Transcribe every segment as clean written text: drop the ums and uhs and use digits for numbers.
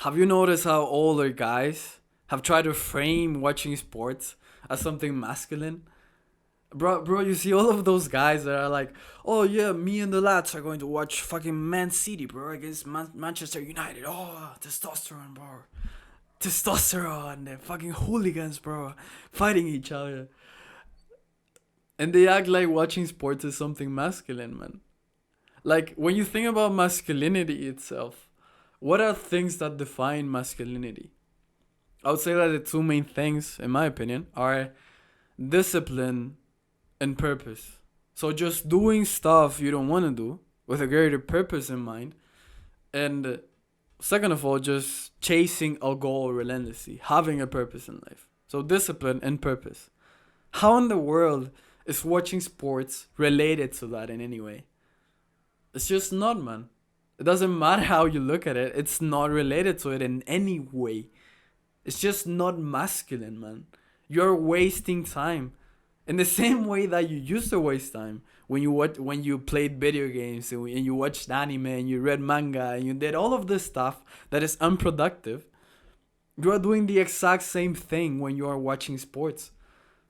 Have you noticed how older guys have tried to frame watching sports as something masculine? Bro, you see all of those guys that are like, oh yeah, me and the lads are going to watch fucking Man City, bro, against Manchester United. Oh, testosterone, bro. Testosterone. They're fucking hooligans, bro. Fighting each other. And they act like watching sports is something masculine, man. Like, when you think about masculinity itself, what are things that define masculinity? I would say that the two main things, in my opinion, are discipline and purpose. So just doing stuff you don't want to do with a greater purpose in mind. And second of all, just chasing a goal relentlessly, having a purpose in life. So discipline and purpose. How in the world is watching sports related to that in any way? It's just not, man. It doesn't matter how you look at it, it's not related to it in any way. It's just not masculine, man. You're wasting time. In the same way that you used to waste time when you played video games and you watched anime and you read manga and you did all of this stuff that is unproductive, you are doing the exact same thing when you are watching sports.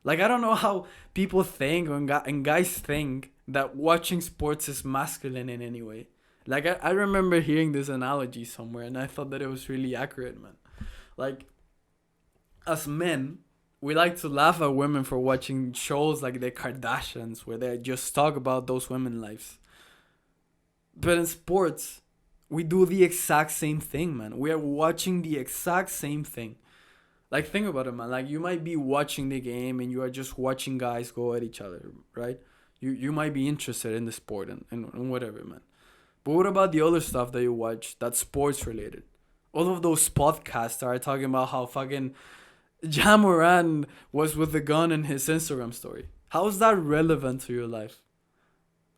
Like, I don't know how people think and guys think that watching sports is masculine in any way. Like, I remember hearing this analogy somewhere and I thought that it was really accurate, man. Like, as men, we like to laugh at women for watching shows like the Kardashians where they just talk about those women's lives. But in sports, we do the exact same thing, man. We are watching the exact same thing. Like, think about it, man. Like, you might be watching the game and you are just watching guys go at each other, right? You might be interested in the sport and whatever, man. But what about the other stuff that you watch that's sports related? All of those podcasts are talking about how fucking Jamoran was with the gun in his Instagram story. How is that relevant to your life?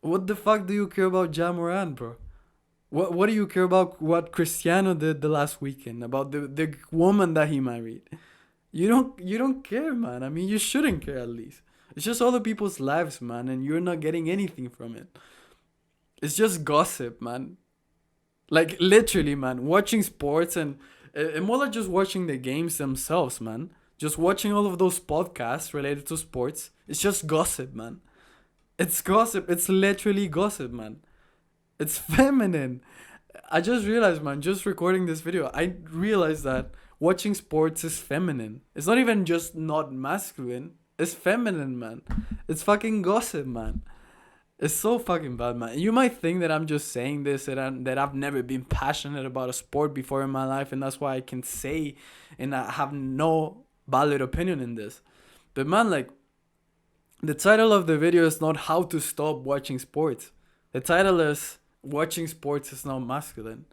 What the fuck do you care about Jamoran, bro? What do you care about what Cristiano did the last weekend? About the woman that he married? You don't care, man. I mean, you shouldn't care at least. It's just other people's lives, man, and you're not getting anything from it. It's just gossip, man. Like, literally, man. Watching sports and more like just watching the games themselves, man. Just watching all of those podcasts related to sports. It's just gossip, man. It's gossip. It's literally gossip, man. It's feminine. I just realized, man, just recording this video, I realized that watching sports is feminine. It's not even just not masculine. It's feminine, man. It's fucking gossip, man. It's so fucking bad, man. You might think that I'm just saying this and that I've never been passionate about a sport before in my life, and that's why I can say and I have no valid opinion in this. But man, like, the title of the video is not how to stop watching sports. The title is watching sports is not masculine.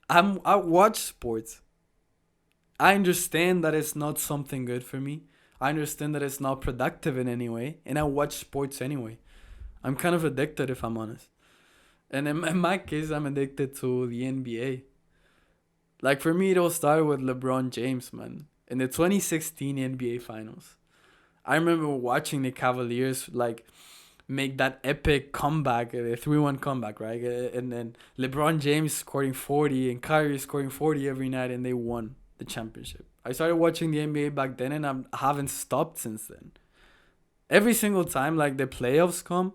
I watch sports. I understand that it's not something good for me. I understand that it's not productive in any way, and I watch sports anyway. I'm kind of addicted, if I'm honest. And in my case, I'm addicted to the NBA. Like, for me, it all started with LeBron James, man. In the 2016 NBA Finals. I remember watching the Cavaliers, like, make that epic comeback, the 3-1 comeback, right? And then LeBron James scoring 40 and Kyrie scoring 40 every night, and they won the championship. I started watching the NBA back then, and I haven't stopped since then. Every single time, like, the playoffs come,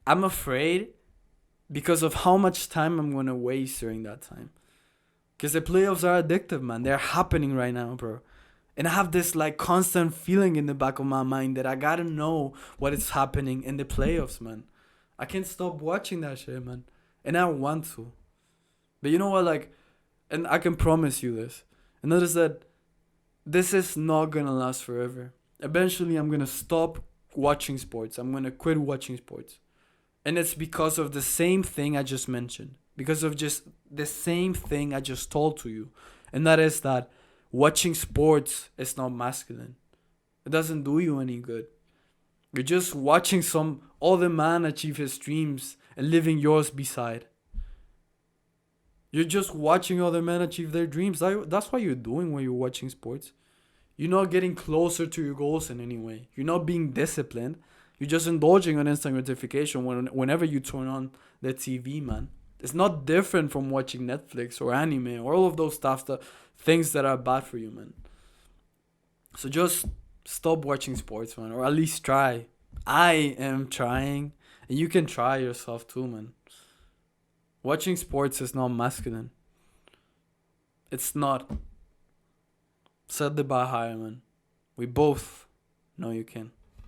I'm afraid because of how much time I'm going to waste during that time. Because the playoffs are addictive, man. They're happening right now, bro. And I have this, like, constant feeling in the back of my mind that I got to know what is happening in the playoffs, man. I can't stop watching that shit, man. And I want to. But you know what, like, and I can promise you this. And that is that this is not going to last forever. Eventually, I'm going to stop watching sports. I'm going to quit watching sports. And it's because of the same thing I just mentioned. Because of just the same thing I just told to you. And that is that watching sports is not masculine. It doesn't do you any good. You're just watching some other man achieve his dreams and living yours beside. You're just watching other men achieve their dreams. That's what you're doing when you're watching sports. You're not getting closer to your goals in any way. You're not being disciplined. You're just indulging on instant gratification whenever you turn on the TV, man. It's not different from watching Netflix or anime or all of those stuff, the things that are bad for you, man. So just stop watching sports, man, or at least try. I am trying, and you can try yourself too, man. Watching sports is not masculine. It's not. Set the bar higher, man. We both know you can.